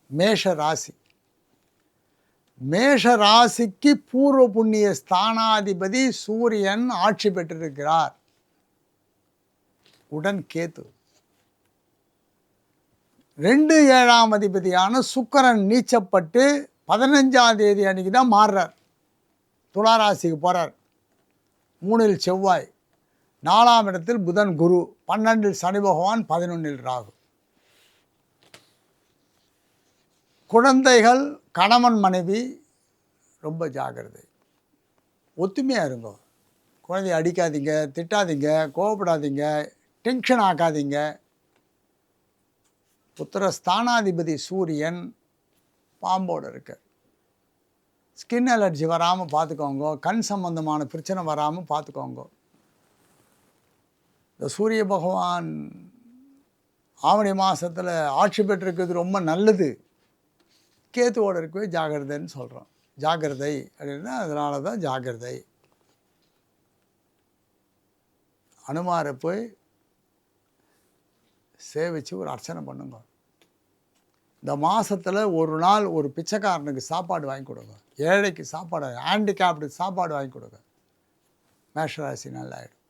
மேஷ ராசி. மேஷ ராசிக்கு பூர்வ புண்ணிய ஸ்தானாதிபதி சூரியன் ஆட்சி பெற்றிருக்கிறார். உடன் கேது. 2 7ஆம் அதிபதியான சுக்கிரன் நீச்சப்பட்டு 15ஆம் தேதி அன்னைக்கு தான் மாறுறார். துளாராசிக்கு போகிறார். 3இல் செவ்வாய், 4ஆம் இடத்தில் புதன் குரு, 12இல் சனி பகவான், 11இல் ராகு. குழந்தைகள், கணவன் மனைவி ரொம்ப ஜாக்கிரதை. ஒத்துமையாக இருங்க. குழந்தைய அடிக்காதீங்க, திட்டாதீங்க, கோவப்படாதீங்க, டென்ஷன் ஆக்காதீங்க. புத்திரஸ்தானாதிபதி சூரியன் பாம்போடு இருக்கார். ஸ்கின் அலர்ஜி வராமல் பார்த்துக்கோங்க. கண் சம்பந்தமான பிரச்சனை வராமல் பார்த்துக்கோங்க. இந்த சூரிய பகவான் ஆவணி மாதத்தில் ஆட்சி பெற்றிருக்கிறது ரொம்ப நல்லது. கேத்துவோடு இருக்கவே ஜாகிரதைன்னு சொல்கிறோம். ஜாகிரதை அப்படின்னா அதனால தான் ஜாகிரதை. அனுமாரை போய் சேவிச்சு ஒரு அர்ச்சனை பண்ணுங்க. இந்த மாதத்தில் ஒரு நாள் ஒரு பிச்சைக்காரனுக்கு சாப்பாடு வாங்கி கொடுங்க. ஏழைக்கு சாப்பாடு, ஹேண்டிகேப்டுக்கு சாப்பாடு வாங்கி கொடுங்க. மேஷராசி நல்லா ஆகிடும்.